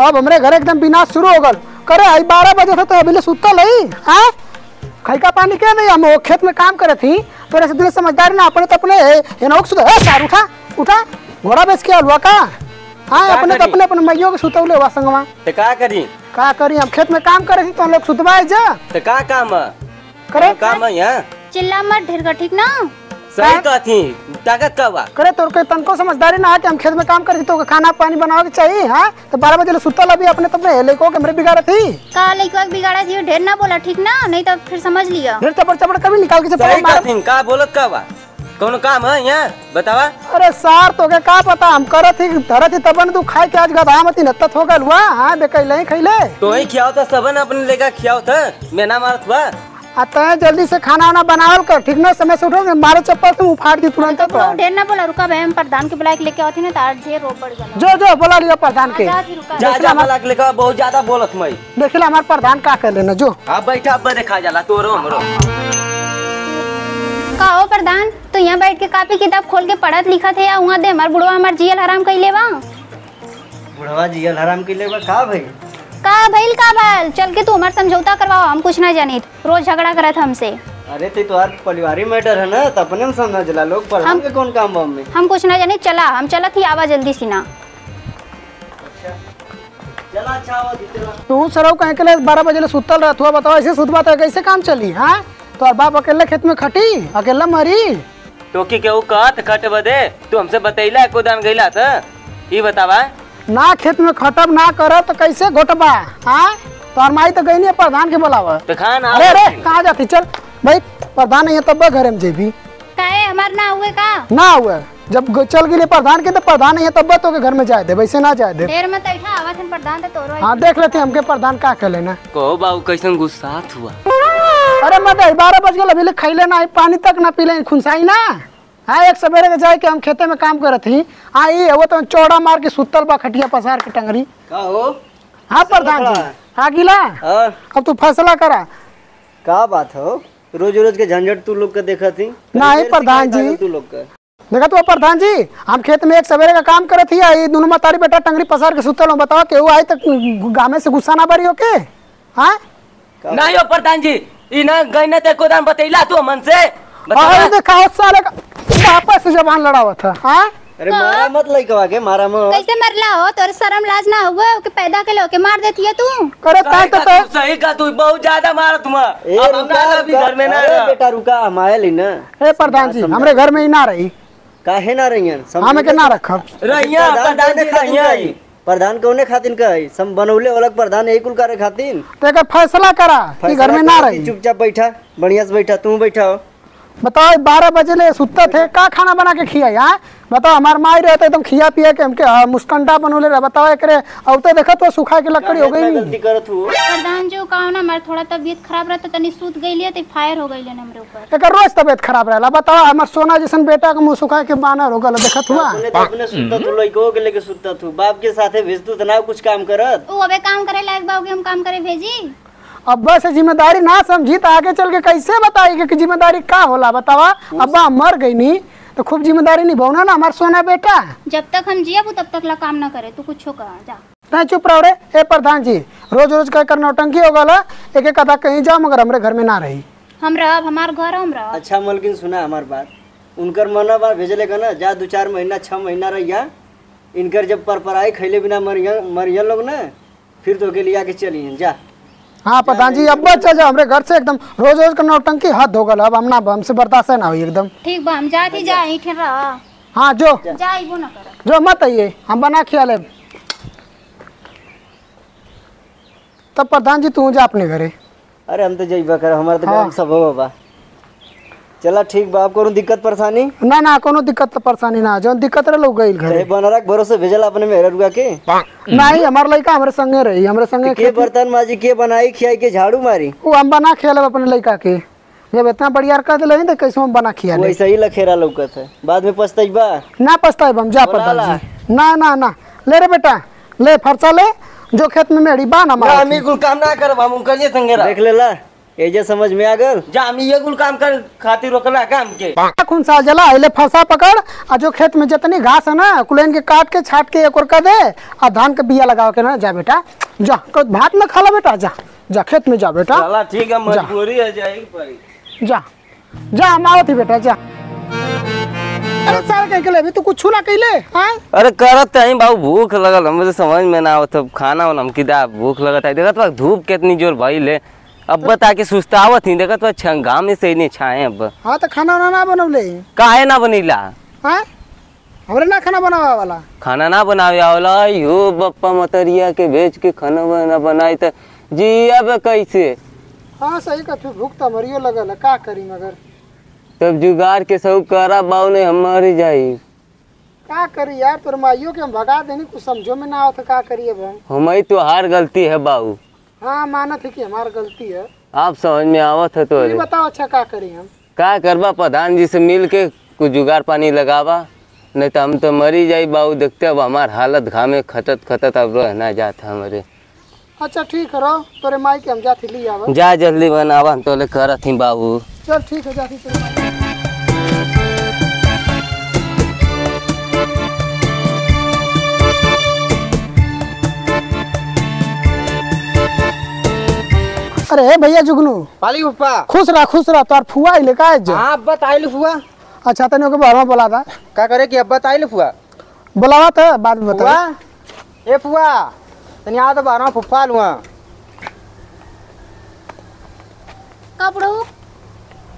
अब हमरे घर एकदम विनाश शुरू हो गल। करे आई 12 बजे थे तो अभी ले सुतल है। हाँ खाई का पानी क्या नहीं, हम खेत में काम करे थी तो ऐसे दिन समझदारी ना अपने तो अपने एनोक सुध सार उठा उठा घोड़ा बेच के अलवा का। हाँ अपने तो अपने मैयों के सुतौले हुआ संगवा। तो का करी हम खेत में काम करे थी तो हम लोग सुतवाए जा। तो का काम करे काम है यहाँ चिल्ला मत ढेर का, ठीक ना? सही कहती ताकत का बा करे तो तनको समझदारी ना है कि हम खेत में काम करे थी तो खाना पानी बनावे के चाहिए। हाँ तो 12 बजे सुतल अभी अपने तो अपने लेको के हमरे बिगाड़े थी का लइका बिगाड़ा थी, ढेर ना बोला, ठीक ना? नहीं तो फिर समझ लिया ढेर चपड़ चपड़ कभी निकाल के सही कहती का बोलत का बा कौन काम है यहाँ बतावा। अरे सार तो के का पता हम करत थी धरत थी तबन तू खाई के आज गधा मती नत्त हो गल हुआ। हां बेकैले ही खइले तो ही खियाओ था सबन अपने लेका खियाओ था मैं ना मारत बा। आता है जल्दी से खाना वाना बनावल कर, ठीक ना? समय से उठो मारे चप्पल से उफाड़ दी तुरंत। तो ढेर ना बोला, रुका भाई हम प्रधान के बुला के लेके आती ना तार ढेर रो पड़ गया। जो बोला लिया प्रधान के जा बुला के लेका बहुत ज्यादा बोलत मैं देखिला हमार प्रधान का कर लेना जो। हां बैठा अब देखा जाला तोरो हमरो का हो प्रधान तो यहाँ बैठ के कॉपी किताब खोल के पढ़त लिखत है या वहाँ दे हमार बुढ़वा हमार जियल हराम कइले बा। बुढ़वा जियल हराम कइले बा का भाई? का भइल चल के तू हमार समझौता करवाओ, हम कुछ ना जानित, रोज झगड़ा करत हमसे। अरे ते तो यार परिवारी मैटर है ना, तो अपने में समझ ला लोग प्रधान के कौन काम बा में। हम कुछ ना जानित, चला हम चलत ही आवा जल्दी सी ना। चला अच्छा आवा चला तू सरौ कहे के 12 बजे सुतल रहत हुआ, बताओ ऐसे सुतबा तो कैसे काम चली? हां तो बाप अकेले खेत में खटी अकेला मरी तो की केहू कहत खट बदे तू हमसे बतैला को दान गइला था ई बतावा ना खेत में खटब ना करब तो कैसे घोटबा। हाँ तो माई तो गई नहीं प्रधान के बुलावा तो खाना। अरे कहाँ जाती चल भाई प्रधान नहीं है तब घर में जेबी काहे हमार ना हुए का? ना हुआ जब चल गई प्रधान के तो प्रधान नहीं है तब तो के घर में जाए दे, वैसे ना जाए दे। देर में बैठा आवा थे प्रधान तो तोरो। हाँ देख लेते हमके प्रधान का कर लेना। कहो बाबू कैसन गुस्सात हुआ? अरे मत 12 बज गए अभी खैले ना पानी तक ना पीले खुनसाई ना। हाँ एक सवेरे के जाए के हम खेते में काम करत थी। हाँ ये वो तो चौड़ा मार के सुतल बा खटिया पसार के टंगरी। का हो? हाँ प्रधान जी हाँ गिला अब तू फैसला करा का बात हो? रोज रोज के झंझट तू लोग का देखा थी नहीं प्रधान जी तू लोग का देखा तो प्रधान जी हम खेत में एक सवेरे का काम करे थी ये दोनों मतारी बेटा टंगरी पसार के सुतल हो। बताओ केहू आई तो गामे से गुस्सा ना बरी होके? हाँ नहीं हो प्रधान जी ई ना गइना ते को दान बतैला तू मन से अरे देखा उस साले का वापस से जबान लड़ावा था। हाँ अरे मारा मत लइकवा के मारा मत कैसे मरला हो? तोर शर्म लाज ना हुआ के पैदा के लोके मार देती है तू? करे ताई तो सही का तू बहुत ज्यादा मारा तुम। अब हम ना अभी घर में ना रह बेटा रुका हम आए ली ना। ए प्रधान जी हमरे घर में ही ना रही काहे ना रहियन हमें के ना रखब रहिया प्रधान जी रहिया प्रधान कौने खातिन का है सम बनौले अलग प्रधान यही कुल करे खातिन तो एक फैसला करा कि घर में ना रही। चुपचाप बैठा बढ़िया से बैठा तू बैठा हो। बताओ 12 बजे ले सुतते थे का खाना बना के खिया? यहाँ बताओ हमार माई रहते एकदम खिया पिया के हमके मुस्कंडा बनोले रहा। बताओ एकरे अब तो देखा तो सुखा के लकड़ी हो गई। गलती करत हूँ प्रधान जो कहा ना हमार थोड़ा तबीयत खराब रहता तनी सूत गई तो फायर हो गई हमरे ऊपर। एक रोज तबीयत खराब रहला। बताओ हमार सोना जैसन बेटा के मुंह सुखा के बानर हो गल देखत हुआ। अपने सुता तू लइको के लेके सुता तू बाप के साथे भेज तू तना कुछ काम करत वो अबे काम करे लायक बाबू हम काम करे भेजी। अब्बा से जिम्मेदारी ना समझी तो आगे चल के कैसे बताई कि जिम्मेदारी का होला? बतावा अब्बा मर गई नी तो खूब जिम्मेदारी निभाना ना हमार सोना बेटा। जब तक हम जिया तब तक ला काम ना करे तू कुछ कहा जा। तय चुप रहो रे। ए प्रधान जी रोज रोज का कर नौटंकी हो गला एक एक कदा कहीं जाओ मगर हमरे घर में ना रही। हम रहब हमार घर हम रहब। अच्छा मलकिन सुना हमार बात उनकर मना बार भेजले का ना जा 2-4 महीना 6 महीना रहिया इनकर जब परपराई खैले बिना मरिया लोग ना फिर तो के लिया के चलिए जा। हाँ प्रधान जी अब चल जाओ हमरे घर से एकदम रोज रोज का नौटंकी हद हो गल अब हम ना हमसे बर्दाश्त ना हुई एकदम। ठीक बा हम जाती जा इठे रह। हाँ जो जाइबो ना कर जो मत आइए हम बना खिया ले। तब प्रधान जी तू जा अपने घरे। अरे हम तो जइबा कर हमारा तो घर सब हो बाबा। चला ठीक बा करो दिक्कत परेशानी ना ना कोनो दिक्कत परेशानी ना जो दिक्कत रह लोग गइल घरे बनरक भरोसे भेजला अपने मेहरा रुआ के नहीं हमार लइका हमरे संगे रही हमरे संगे के बर्तन माजी के बनाई खियाई के झाड़ू मारी वो हम बना खिया ले अपने लइका के। जब इतना बढ़िया कर दिले तो कैसे हम बना खिया ले? वैसे ही लखेरा लौकत है बाद में पछताइबा ना पछताइब हम जा प्रधान जी। ना ना ना ले रे बेटा ले फरसा ले जो खेत में मेरी बा ना हम कुल काम ना करब हम करिए संगे देख लेला एजे समझ में आ गल। जा हम ये कुल काम कर खातिर रोकला काम के। कौन सा जला अहिले फंसा पकड़ आ जो खेत में जितनी घास है ना कुलेन के काट के छाट के एक और कर दे आ धान के बिया लगा के ना जा बेटा जा भात में खा ला बेटा जा जा खेत में जा बेटा चला ठीक है मजबूरी है जाएगी पड़ी। जा जा हम आवत ही बेटा जा। अरे साल के ले भी तू कुछ ना कइले हां। अरे करत है बाबू भूख लगल हमरे समझ में ना आवत खाना वाला हमकी दा भूख लगत है देखत बा धूप कितनी जोर भइले अब बता के सुस्तावत ही देखत बा छंगा में से नहीं छाए अब। हां तो खाना ना बनवले काहे ना बनीला हां हमरे ना खाना बनावे वाला खाना ना बनावे वाला यो बप्पा मतरिया के भेज के खाना ना बनाई त जी अब कैसे। हां सही कहत भूख त मरियो लगल का करी मगर तब जुगाड़ के सब करा बाऊ ने हम मर जाई का करी यार तोर माइयो के हम भगा देनी कुछ समझो में ना आवत का करिए भाई। हमारी तो हार गलती है बाऊ। हाँ मानत है कि हमारी गलती है। आप समझ में आवत है तो बताओ अच्छा का करी हम का करबा प्रधान जी से मिल के कुछ जुगाड़ पानी लगावा नहीं तो हम तो मरी जाई बाऊ। देखते अब हमार हालत घामे खटत अब रहना जाता हमारे। अच्छा ठीक है रहो तोरे माई के हम जाती ली आवा जा जल्दी बनावा हम तो ले करत ही बाबू। चल ठीक है जाती तेरे माई। अरे भैया जुगनू पाली पप्पा खुश रहा तोर फुआ आइले का जो। हां अब्बा ताइल फुआ। अच्छा तने के बारे में बोला था का करे कि अब्बा ताइल फुआ बुलावा था बाद में बता। ए फुआ तनी आ तो बारह फुफा लुआ कपड़ो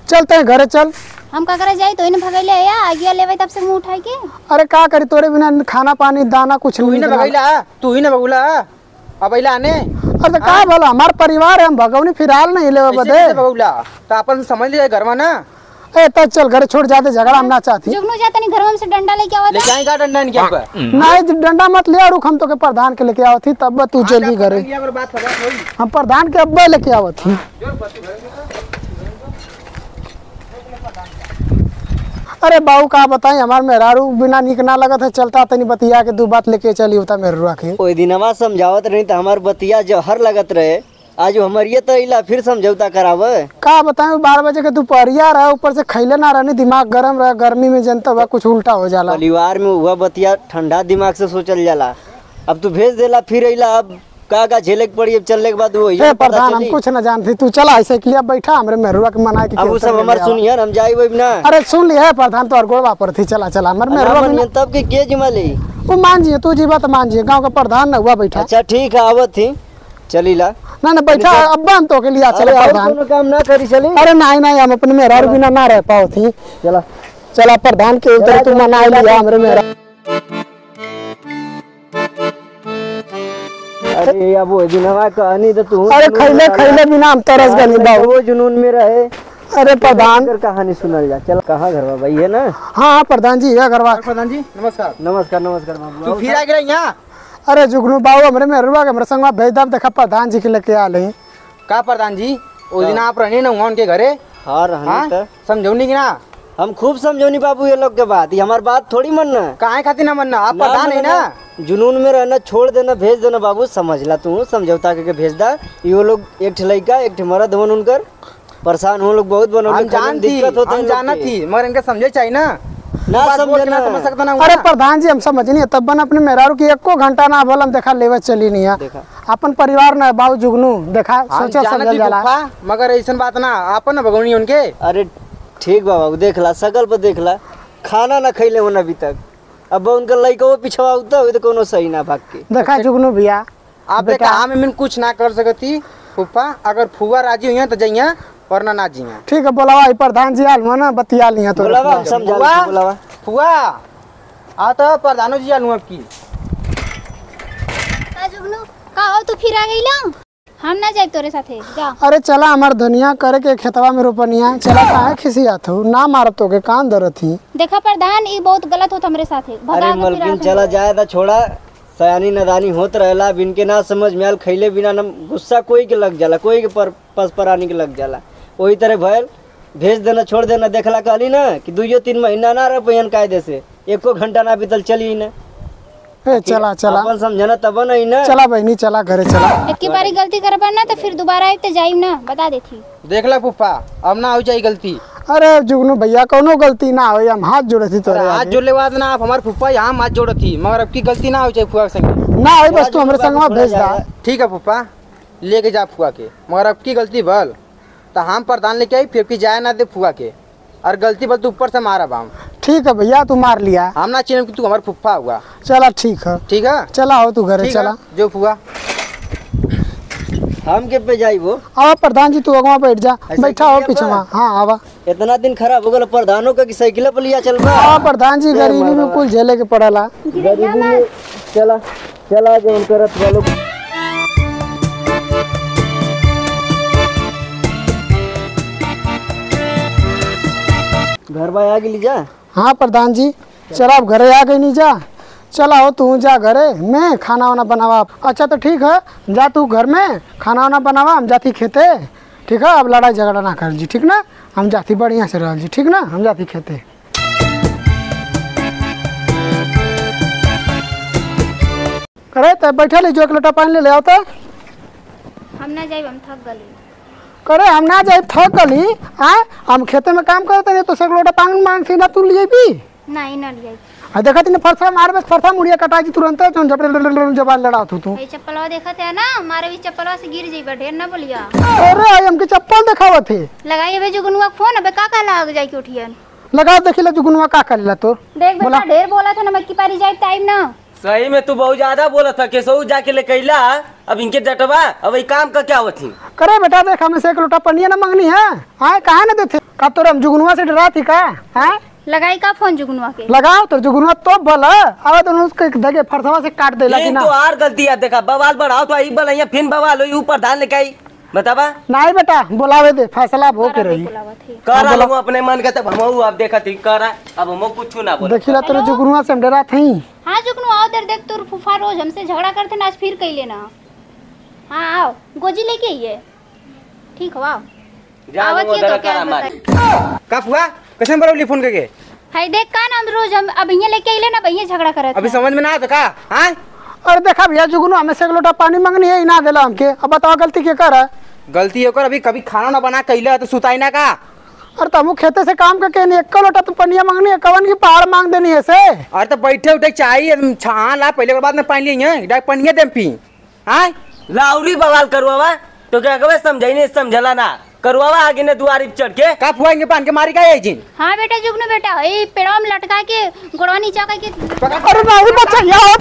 चलते हैं घरे चल। हम का करे जाई तो इने भगैले या आगिया लेवे तब से मुंह उठाई के। अरे का करी तोरे बिना खाना पानी दाना कुछ नहीं भगैला तू ही ना बगुला अब अइला आने। अरे का बोला हमार परिवार है हम भगवनी फिराल नहीं लेवे बदे बगुला तो अपन समझ लिया घर में ना। ए तब चल घर छोड़ जाते झगड़ा हम ना चाहती। जुगनू जाता नहीं घर में से डंडा लेके आवत। ले जाएगा डंडा नहीं क्या नहीं डंडा मत ले रुक हम तो के प्रधान के लेके आवत थी तब तू चली घरे। हम प्रधान के अब्बा लेके आवत थी। अरे बाबू का बताई हमार मेहरारू बिना निक ना लगत है चलता तनी बतिया के दो बात लेके चली होता मेहरुआ के। ओई दिनवा समझावत रही तो हमार बतिया जहर लगत रहे आज हमारिये तो इला फिर समझौता करावे। का बताऊं 12 बजे के दोपहरिया रहा ऊपर से खैले ना रहने दिमाग गरम रहा गर्मी में जनता हुआ कुछ उल्टा हो जाला। परिवार में हुआ बतिया ठंडा दिमाग से सोचल जाला। अब तू भेज देला फिर इला अब का झेले के पड़ी अब चलने के बाद वही प्रधान हम कुछ न जानती तू चला ऐसे के लिए बैठा हमरे मेहरुआ के मना के। अब वो सब हमार सुनिए हम जाई वही ना। अरे सुन लिया प्रधान तो गोड़वा पर थी चला चला हमर मेहरुआ तब के जिम्मा ले वो मान जी तू जीवा तो मान जी गांव का प्रधान न हुआ बैठा। अच्छा ठीक है आवत थी चलीला ना बैठा अब्बा हम तो के लिए चले प्रधान कोनो काम ना करी चली। अरे नहीं हम अपने मेहरारू बिना ना रह पाओ थी। चला चला प्रधान के उधर तू मना लिया हमरे मेहरा। अरे अब वो दिनवा कहानी तो तू अरे खैले बिना हम तरस गनी बाबू वो जुनून में रहे। अरे प्रधान कहानी सुनल जा चल कहाँ घर भाई है ना। हाँ प्रधान जी है घरवा। प्रधान जी नमस्कार नमस्कार नमस्कार बाबू तू फिर आ गया यहाँ। अरे जुगनू बाबू हमरे मेहरुआ के हमरे संगवा भेज दब देखा प्रधान जी के लेके आ ले। का प्रधान जी उस दिन आप रहने ना उनके घरे। हाँ रहने समझौनी की ना हम खूब समझौनी बाबू ये लोग के बात ये हमारी बात थोड़ी मनना काहे खातिर ना मनना आप प्रधान है ना। जुनून में रहना छोड़ देना भेज देना बाबू समझ ला तू समझौता करके भेज दा। ये लोग एक ठेलैका एक मर्द बन उनकर परेशान हो लोग बहुत बनो दिक्कत होता है जाना थी मगर इनका समझे चाहिए ना समझ सकता ना। अरे प्रधान जी हम समझ नहीं तब बन अपने मेहरारू की एको घंटा ना बोल हम देखा लेवे चली नहीं है अपन परिवार ना बाबू जुगनू देखा सोचा समझ जाला मगर ऐसा बात ना अपन भगवनी उनके। अरे ठीक बाबू देख ला सकल पर देख ला खाना ना खैले होना अभी तक अब उनका लड़का वो पिछवा होता तो कोनो सही ना भाग के देखा जुगनू भैया आप देखा हम कुछ ना कर सकती फूफा अगर फुआ राजी हुई तो जाइए वरना ना जी ठीक है बोलावा प्रधान जी आल ना बतिया लिया तो बोलावा फुआ आ तो प्रधानो जी आलू आपकी जुगनू का हो तू फिर आ गइला हम ना जाए तोरे साथे जा। अरे चला हमार धनिया करे के खेतवा में रोपनिया चला काहे खिसियात हो ना मारब तो के कान दरत थी। देखा प्रधान ये बहुत गलत होत हमरे साथे अरे मलकिन चला जाए ता छोड़ा सयानी नदानी होत रहेला बिन के ना समझ में आल खैले बिना न गुस्सा कोई के लग जाला कोई के परानी के लग जाला वही तरह भयल भेज देना छोड़ देना देखला कहली ना कि 2-3 महीना ना रह पैन कायदे से एको घंटा ना बीतल चली ना ए चला चला अपन समझना तब नहीं ना। चला बहनी चला घरे चला। एक की बारी गलती कर ना तो फिर दोबारा आए तो जाइम ना, बता देती। देख ला फूफा अब ना हो जाए गलती। अरे जुगनू भैया कोनो गलती ना हो, हम हाथ जोड़े थी तोरे हाथ जोड़ने बाद ना आप हमारे फूफा यहाँ हाथ जोड़ थी, मगर अब की गलती ना हो जाए फुआ संग ना हो, बस तू हमारे संग में भेज दा। ठीक है फूफा लेके जा फुआ के, मगर अब की गलती भल तो हम प्रधान लेके आई फिर की जाए ना दे फुआ के, और गलती बल तू ऊपर से मारा बाम। ठीक है भैया तू मार लिया, हम ना चिन्ह कि तू हमारा फुफा हुआ। चला ठीक है। ठीक है चला हो तू घरे चला। जो फुआ हम के पे जाई वो। आवा प्रधान जी तू अगवा बैठ जा, बैठा हो पीछे वहाँ। हाँ आवा। इतना दिन खराब हो गया प्रधानों का कि साइकिल पर लिया चल रहा। आवा प्रधान जी, गरीबी में कुल झेले के पड़ला। गरीबी में चला चला जो करत वालों। घर बाय आ गई जा। हाँ प्रधान जी चला अब घरे आ गई नहीं जा। चला हो तू जा घरे, मैं खाना वाना बनावा। अच्छा तो ठीक है, जा तू घर में खाना वाना बनावा, हम जाती खेते। ठीक है, अब लड़ाई झगड़ा ना कर जी, ठीक ना। हम जाती बढ़िया से रह जी, ठीक ना। हम जाती खेते। अरे तो बैठा ले, जो एक लोटा पानी ले आओ। हम ना जाइब, हम थक गली। करे हम ना जाए थक गली। आए हम खेते में काम करते रहे तो से एक लोटा पानी मांग सीधा तू लिए भी नहीं ना लिया। देखा तीन फरसा मार बस फरसा मुड़िया कटा जी तुरंत जबान लड़ा तू। ये चप्पलवा देखा थे ना, मारे भी चप्पलवा से गिर जाइबा, ढेर ना बोलिया। अरे हमके चप्पल दिखावा थे। लगाइए बे जुगनुआ फोन, अबे का लाग जाई के उठियन। लगा देखिला जुगनुआ का कर ला तो। देख बेटा ढेर बोला था ना, मैं की पारी जाए टाइम ना। सही में तू बहुत ज्यादा बोला था, केसौ जाके ले कैला। अब इनके डटवा अब ये काम का क्या होती। करे बेटा देख हमें से एक लोटा पनिया ना मांगनी है। हाँ कहा ना देते का तोर हम जुगनुआ से डरा थी का। हाँ लगाई का फोन जुगनुआ के। लगाओ तो जुगनुआ तो बोला अब तो उसके धगे फरसवा से काट देला कि ना। तो आर गलती है, देखा बवाल बढ़ाओ तो आई बल फिर बवाल हो ऊपर धान लेके आई। बतावा नहीं बेटा बुलावे दे, फैसला हो के रही। करा लो अपने मन का, तब हम आप देखा थी करा। अब हम कुछ ना बोल। देखिला तेरे जुगनुआ से हम डरा थी। हाँ जुगनुआ आओ, देख तोर फूफा रोज हमसे झगड़ा करते ना, आज फिर कई लेना। हाँ आओ गोजी लेके आइए। ठीक हो आओ। आवत ये तो क्या बताए का फुआ कैसे बरौली फोन करके। हाय देख का नाम रोज हम अब ये लेके आइले ना, भैया झगड़ा करत। अभी समझ में ना आता का। हां अरे देखा भैया जुगनू हमें से एक लोटा पानी मांगनी है, ना देला हमके। अब बताओ गलती के कर है। गलती होकर अभी कभी खाना ना बना कैले तो सुताई ना का। अरे तमु खेते से काम करके नहीं, एक लोटा तो पनिया मांगनी है, कवन की पहाड़ मांग देनी है से। अरे तो बैठे उठे चाहिए छान ला पहले के बाद में पानी लिए डायरेक्ट पनिया देम पी। हां लाउरी बवाल करवावा तो क्या कबे समझाई नहीं, समझला ना करवावा आगे ने दुआरी चढ़ के का फुआएंगे पान के मारी का ये जिन। हाँ बेटा जुगनू बेटा, ए पेड़वा में लटका के गोड़वा नीचा के। अरे नहीं बच्चा यहाँ